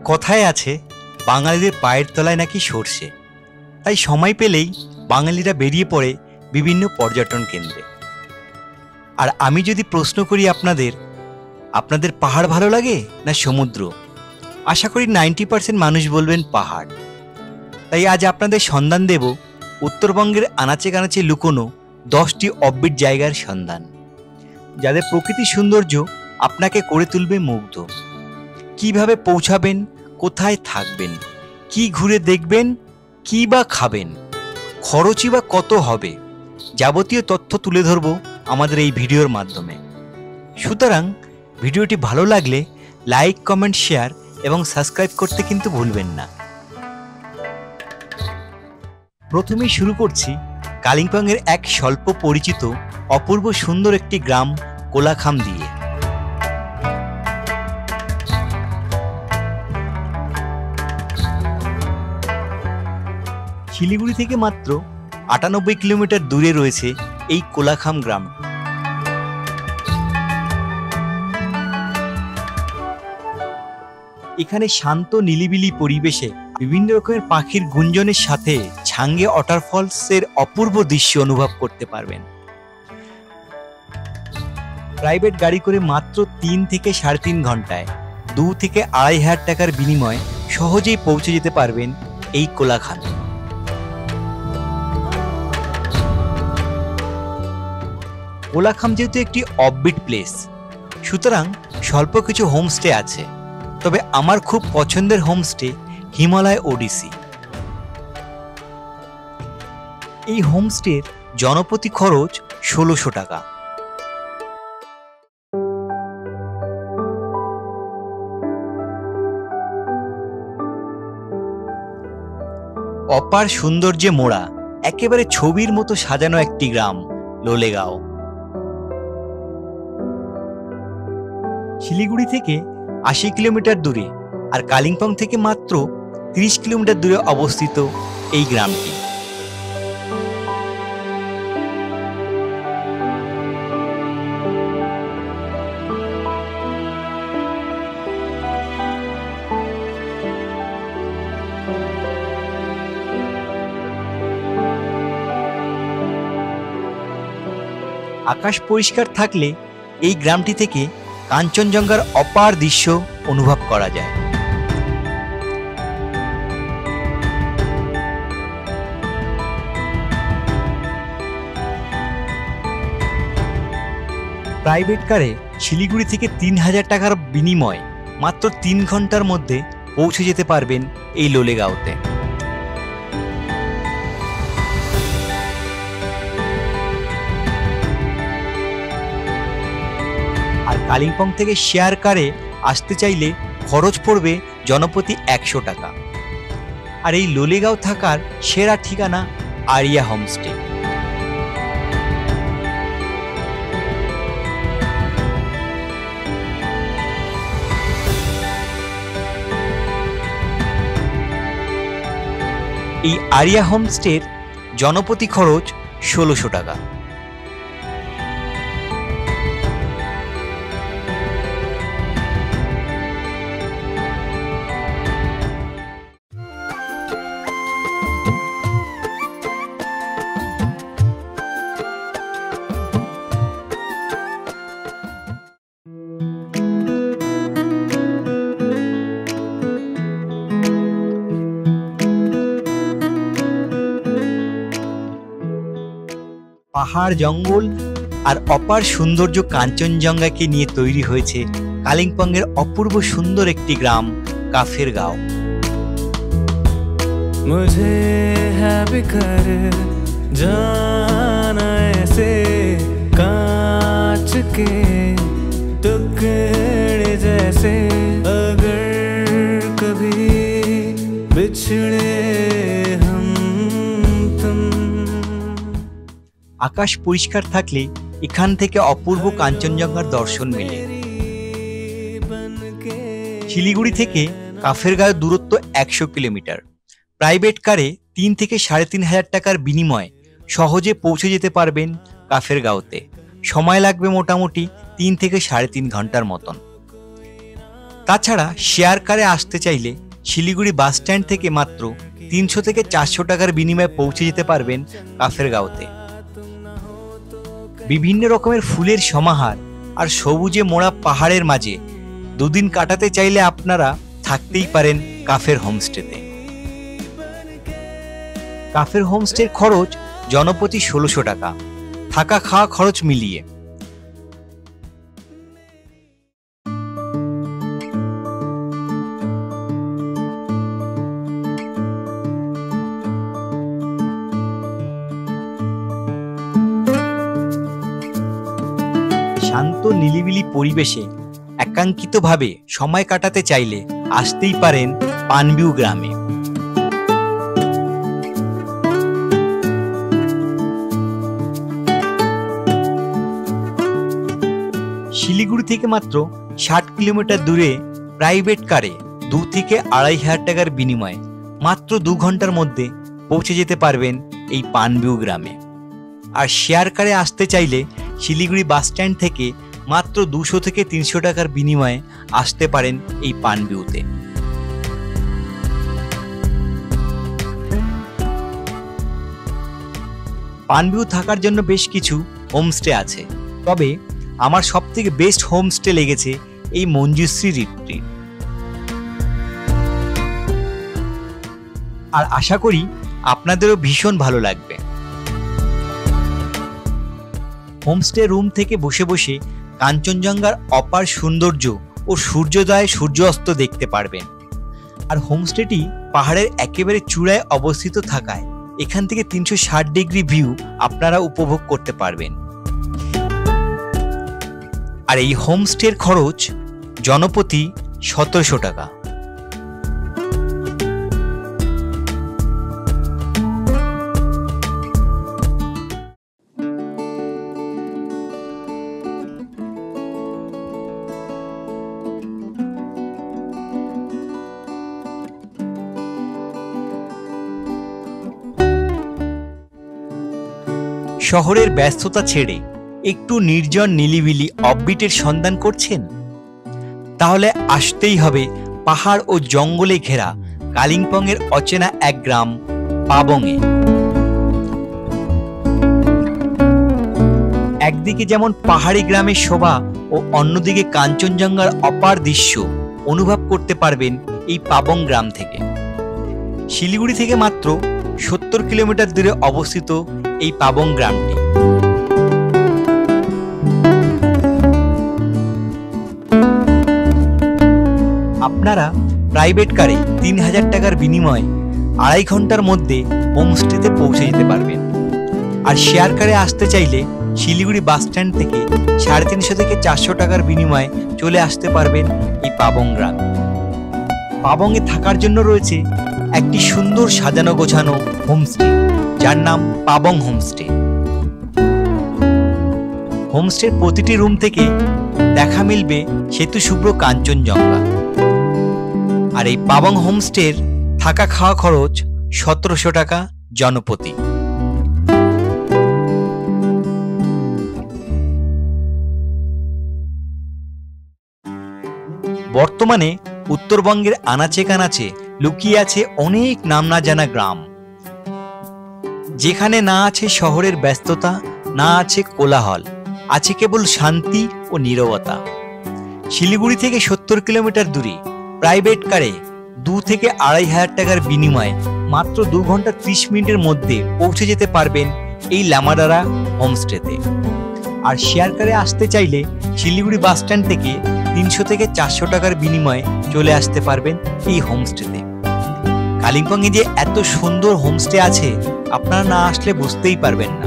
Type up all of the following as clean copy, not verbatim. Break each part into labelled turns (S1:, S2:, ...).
S1: কথায় আছে বাঙালিদের পায়ের তলায় নাকি সর্ষে। তাই সময় পেলেই বাঙালিরা বেরিয়ে পড়ে বিভিন্ন পর্যটন কেন্দ্রে। আর আমি যদি প্রশ্ন করি আপনাদের পাহাড় ভালো লাগে না সমুদ্র, আশা করি 90% মানুষ বলবেন পাহাড়। তাই আজ আপনাদের সন্ধান দেব উত্তরবঙ্গের আনাচে কানাচে লুকোনো 10টি অফবিট জায়গার সন্ধান, যাদের প্রকৃতির সৌন্দর্য আপনাকে করে তুলবে মুগ্ধ। কিভাবে পৌঁছাবেন, কোথায় থাকবেন, কি ঘুরে দেখবেন, কি বা খাবেন, খরচই বা কত হবে, যাবতীয় তথ্য তুলে ধরব আমাদের এই ভিডিওর মাধ্যমে। সুতরাং ভিডিওটি ভালো লাগলে লাইক, কমেন্ট, শেয়ার এবং সাবস্ক্রাইব করতে কিন্তু ভুলবেন না। প্রথমেই শুরু করছি কালিম্পংয়ের এক স্বল্প পরিচিত অপূর্ব সুন্দর একটি গ্রাম কোলাখাম দিয়ে। শিলিগুড়ি থেকে মাত্র 98 কিলোমিটার দূরে রয়েছে এই কোলাখাম গ্রাম। এখানে শান্ত নিলিবিলি পরিবেশে বিভিন্ন রকমের পাখির গুঞ্জনের সাথে ছাঙ্গে ওয়াটারফলসের অপূর্ব দৃশ্য অনুভব করতে পারবেন। প্রাইভেট গাড়ি করে মাত্র 3 থেকে 3.5 ঘন্টায় 2 থেকে 2,500 টাকার বিনিময়ে সহজেই পৌঁছে যেতে পারবেন এই কোলাখামে। কোলাখাম যেহেতু একটি অফবিট প্লেস, সুতরাং স্বল্প কিছু হোমস্টে আছে। তবে আমার খুব পছন্দের হোমস্টে হিমালয় ওডিসি। এই হোমস্টের জনপ্রতি খরচ 1600 টাকা। অপার সৌন্দর্যে মোড়া একেবারে ছবির মতো সাজানো একটি গ্রাম লোলেগাঁও। শিলিগুড়ি থেকে 80 কিলোমিটার দূরে আর কালিম্পং থেকে মাত্র 30 কিলোমিটার দূরে অবস্থিত এই গ্রামটি। আকাশ পরিষ্কার থাকলে এই গ্রামটি থেকে কাঞ্চনজঙ্ঘার অপার দৃশ্য অনুভব করা যায়। প্রাইভেট কারে শিলিগুড়ি থেকে 3000 টাকার বিনিময়ে মাত্র 3 ঘন্টার মধ্যে পৌঁছে যেতে পারবেন এই লোলেগাঁওতে। আর কালিম্পং থেকে শেয়ার কারে আসতে চাইলে খরচ পড়বে জনপ্রতি 100 টাকা। আর এই লোলেগাঁও থাকার সেরা ঠিকানা আরিয়া হোমস্টে। এই আরিয়া হোমস্টের জনপ্রতি খরচ 1600 টাকা। পাহাড়, জঙ্গল আর অপার সৌন্দর্য কাঞ্চনজঙ্ঘাকে নিয়ে তৈরি হয়েছে কালিম্পংয়ের অপূর্ব সুন্দর একটি গ্রাম কাফেরগাঁও।
S2: मुझे है बिखर जाना ऐसे कांच के टुकड़े जैसे, अगर कभी बिछड़े हम तुम।
S1: আকাশ পরিষ্কার থাকলে এখান থেকে অপূর্ব কাঞ্চনজঙ্ঘার দর্শন মেলে। শিলিগুড়ি থেকে কাফেরগাঁওয়ের দূরত্ব 100 কিলোমিটার। প্রাইভেট কারে 3 থেকে 3,500 টাকার বিনিময়ে সহজে পৌঁছে যেতে পারবেন কাফেরগাঁওতে। সময় লাগবে মোটামুটি 3 থেকে 3.5 ঘন্টার মতন। তাছাড়া শেয়ার কারে আসতে চাইলে শিলিগুড়ি বাস স্ট্যান্ড থেকে মাত্র 300 থেকে 400 টাকার বিনিময়ে পৌঁছে যেতে পারবেন কাফেরগাঁওতে। বিভিন্ন রকমের ফুলের সমাহার আর সবুজে মোড়া পাহাড়ের মাঝে দুদিন কাটাতে চাইলে আপনারা থাকতেই পারেন কাফের হোমস্টেতে। কাফের হোমস্টের খরচ জনপ্রতি 1600 টাকা, থাকা খাওয়া খরচ মিলিয়ে। শান্ত নিলিবিলি পরিবেশে একাঙ্কিতভাবে সময় কাটাতে চাইলে আসতেই পারেন পানবিউ গ্রামে। শিলিগুড়ি থেকে মাত্র 60 কিলোমিটার দূরে প্রাইভেট কারে 2 থেকে 2500 টাকার বিনিময়ে মাত্র 2 ঘন্টার মধ্যে পৌঁছে যেতে পারবেন এই পানবিউ গ্রামে। আর শেয়ার কারে আসতে চাইলে শিলিগুড়ি বাস স্ট্যান্ড থেকে মাত্র 200 থেকে 300 টাকার বিনিময়ে আসতে পারেন এই পানবিউতে। পানবিউ থাকার জন্য বেশ কিছু হোমস্টে আছে, তবে আমার সবথেকে বেস্ট হোমস্টে লেগেছে এই মঞ্জুশ্রী রিট্রিট। আর আশা করি আপনাদেরও ভীষণ ভালো লাগবে। হোমস্টে রুম থেকে বসে বসে কাঞ্চনজঙ্ঘার অপার সৌন্দর্য ও সূর্যোদয় সূর্যাস্ত দেখতে পারবেন। আর হোমস্টেটি পাহাড়ের একেবারে চূড়ায় অবস্থিত থাকায় এখান থেকে 360 ডিগ্রি ভিউ আপনারা উপভোগ করতে পারবেন। আর এই হোমস্টের খরচ জনপ্রতি 1700 টাকা। শহরের ব্যস্ততা ছেড়ে একটু নির্জন নিলিবিলি অফবিটের সন্ধান করছেন? তাহলে আসতেই হবে পাহাড় ও জঙ্গলে ঘেরা কালিম্পংয়ের অচেনা এক গ্রাম পাবংয়ে। একদিকে যেমন পাহাড়ি গ্রামের শোভা ও অন্যদিকে কাঞ্চনজঙ্ঘার অপার দৃশ্য অনুভব করতে পারবেন এই পাবং গ্রাম থেকে। শিলিগুড়ি থেকে মাত্র 70 কিলোমিটার দূরে অবস্থিত এই পাবং গ্রামটি। আপনারা প্রাইভেট কারে 3000 টাকার বিনিময়ে 2.5 ঘন্টার মধ্যে হোমস্টেতে পৌঁছে যেতে পারবেন। আর শেয়ার কারে আসতে চাইলে শিলিগুড়ি বাস স্ট্যান্ড থেকে 350 থেকে 400 টাকার বিনিময়ে চলে আসতে পারবেন এই পাবং গ্রাম। পাবংয়ে থাকার জন্য রয়েছে একটি সুন্দর সাজানো গোছানো হোমস্টে, যার নাম পাবং হোমস্টে। হোমস্টের প্রতিটি রুম থেকে দেখা মিলবে সেতু শুভ্র কাঞ্চনজঙ্ঘা। আর এই পাবং হোমস্টের থাকা খাওয়া খরচ 1700 টাকা জনপ্রতি। বর্তমানে উত্তরবঙ্গের আনাচে কানাচে লুকিয়ে আছে অনেক নাম না জানা গ্রাম, যেখানে না আছে শহরের ব্যস্ততা, না আছে কোলাহল, আছে কেবল শান্তি ও নীরবতা। শিলিগুড়ি থেকে 70 কিলোমিটার দূরে প্রাইভেট কারে 2 থেকে 2500 টাকার বিনিময়ে মাত্র 2 ঘন্টা 30 মিনিটের মধ্যে পৌঁছে যেতে পারবেন এই লামাডারা হোমস্টেতে। আর শেয়ার কারে আসতে চাইলে শিলিগুড়ি বাস স্ট্যান্ড থেকে 300 থেকে 400 টাকার বিনিময়ে চলে আসতে পারবেন এই হোমস্টেতে। কালিম্পংয়ে যে এত সুন্দর হোমস্টে আছে আপনারা না আসলে বুঝতেই পারবেন না।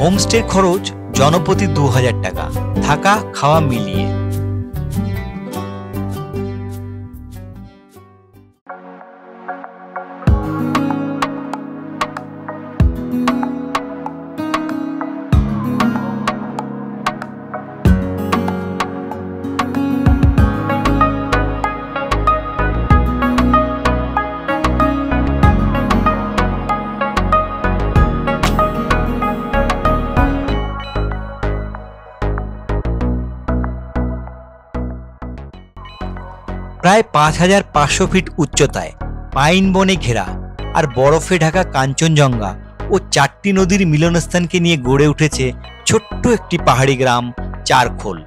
S1: হোমস্টের খরচ জনপ্রতি 2000 টাকা, থাকা খাওয়া মিলিয়ে। প্রায় 5500 ফিট উচ্চতায় পাইন বনে ঘেরা আর বরফে ঢাকা কাঞ্চনজঙ্ঘা ও 4টি নদীর মিলনস্থানকে নিয়ে গড়ে উঠেছে ছোট্ট একটি পাহাড়ি গ্রাম চারখোল,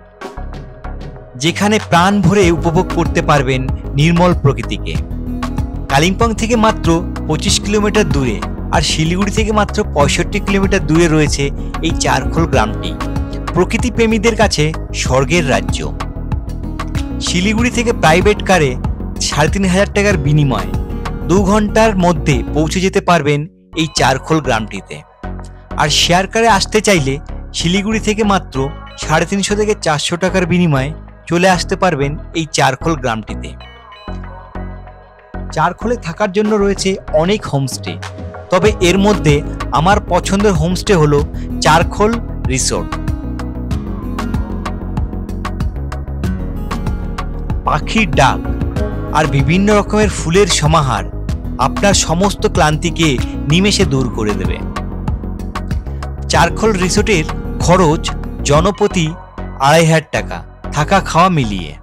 S1: যেখানে প্রাণ ভরে উপভোগ করতে পারবেন নির্মল প্রকৃতিকে। কালিম্পং থেকে মাত্র 25 কিলোমিটার দূরে আর শিলিগুড়ি থেকে মাত্র 65 কিলোমিটার দূরে রয়েছে এই চারখোল গ্রামটি প্রকৃতি প্রেমীদের কাছে স্বর্গের রাজ্য। শিলিগুড়ি থেকে প্রাইভেট কারে 3500 টাকার বিনিময়ে 2 ঘন্টার মধ্যে পৌঁছে যেতে পারবেন এই চারখোল গ্রামটিতে। আর শেয়ার কারে আসতে চাইলে শিলিগুড়ি থেকে মাত্র 350 থেকে 400 টাকার বিনিময়ে চলে আসতে পারবেন এই চারখোল গ্রামটিতে। চারখোলে থাকার জন্য রয়েছে অনেক হোমস্টে, তবে এর মধ্যে আমার পছন্দের হোমস্টে হলো চারখোল রিসোর্ট। পাখির ডাক আর বিভিন্ন রকমের ফুলের সমাহার আপনার সমস্ত ক্লান্তিকে নিমেষে দূর করে দেবে। চারখোল রিসোর্টের খরচ জনপ্রতি 2500 টাকা, থাকা খাওয়া মিলিয়ে।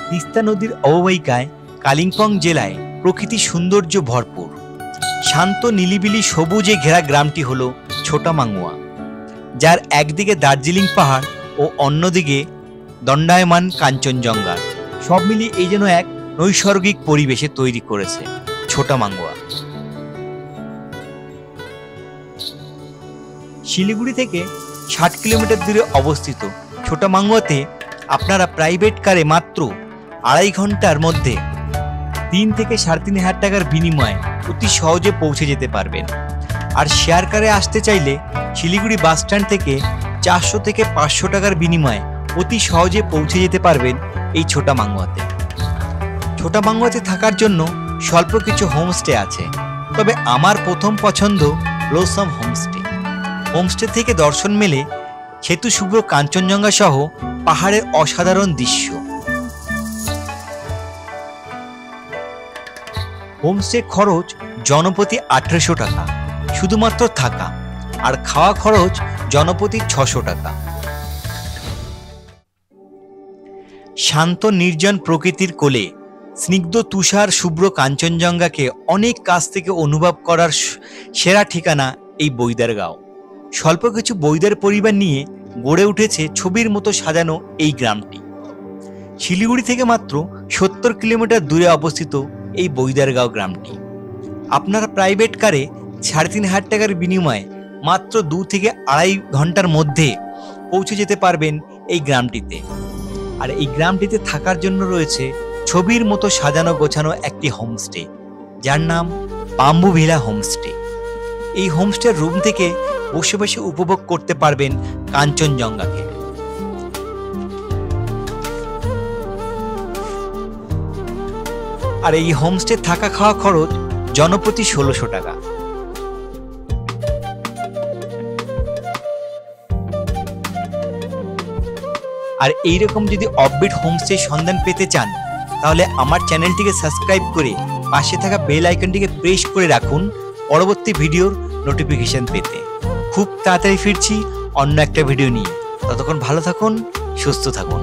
S1: তিস্তা নদীর অববাহিকায় কালিম্পং জেলায় প্রকৃতি সৌন্দর্য ভরপুর। শান্ত নিলিবিলি সবুজে ঘেরা গ্রামটি হলো ছোটামাঙ্গুয়া, যার একদিকে দার্জিলিং পাহাড় ও অন্যদিকে দণ্ডায়মান কাঞ্চনজঙ্ঘা, সব মিলিয়ে এই যেন এক নৈসর্গিক পরিবেশে তৈরি করেছে ছোটামাঙ্গুয়া। শিলিগুড়ি থেকে 60 কিলোমিটার দূরে অবস্থিত ছোটামাঙ্গুয়াতে আপনারা প্রাইভেট কারে মাত্র 2.5 ঘন্টার মধ্যে 3 থেকে 3500 টাকার বিনিময়ে অতি সহজে পৌঁছে যেতে পারবেন। আর শেয়ার কারে আসতে চাইলে শিলিগুড়ি বাস স্ট্যান্ড থেকে 400 থেকে 500 টাকার বিনিময়ে অতি সহজে পৌঁছে যেতে পারবেন এই ছোটামাঙ্গুয়াতে। ছোটামাঙ্গুয়াতে থাকার জন্য স্বল্প কিছু হোমস্টে আছে, তবে আমার প্রথম পছন্দ ব্লসম হোমস্টে। হোমস্টে থেকে দর্শন মেলে সেতু শুভ্র কাঞ্চনজঙ্ঘা সহ পাহাড়ের অসাধারণ দৃশ্য। হোমস্টে খরচ জনপ্রতি 1800 টাকা, শুধুমাত্র থাকা, আর খাওয়া খরচ জনপ্রতি 600 টাকা। শান্ত নির্জন প্রকৃতির কোলে স্নিগ্ধ তুষার শুভ্র কাঞ্চনজঙ্ঘাকে অনেক কাছ থেকে অনুভব করার সেরা ঠিকানা এই বৈদারগাঁও। স্বল্প কিছু বৈদার পরিবার নিয়ে গড়ে উঠেছে ছবির মতো সাজানো এই গ্রামটি। শিলিগুড়ি থেকে মাত্র 70 কিলোমিটার দূরে অবস্থিত এই বৈদারগাঁও গ্রামটি আপনারা প্রাইভেট কারে 3500 টাকার বিনিময়ে মাত্র 2 থেকে 2.5 ঘন্টার মধ্যে পৌঁছে যেতে পারবেন এই গ্রামটিতে। আর এই গ্রামটিতে থাকার জন্য রয়েছে ছবির মতো সাজানো গোছানো একটি হোমস্টে, যার নাম বাম্বু ভিলা হোমস্টে। এই হোমস্টের রুম থেকে বসে বসে উপভোগ করতে পারবেন কাঞ্চনজঙ্ঘাকে। আর এই হোমস্টে থাকা খাওয়া খরচ জনপ্রতি 1600 টাকা। আর এইরকম যদি অফবিট হোমস্টে সন্ধান পেতে চান, তাহলে আমার চ্যানেলটিকে সাবস্ক্রাইব করে পাশে থাকা বেল আইকনটিকে প্রেস করে রাখুন পরবর্তী ভিডিওর নোটিফিকেশন পেতে। খুব তাড়াতাড়ি ফিরছি অন্য একটা ভিডিও নিয়ে। ততক্ষণ ভালো থাকুন, সুস্থ থাকুন।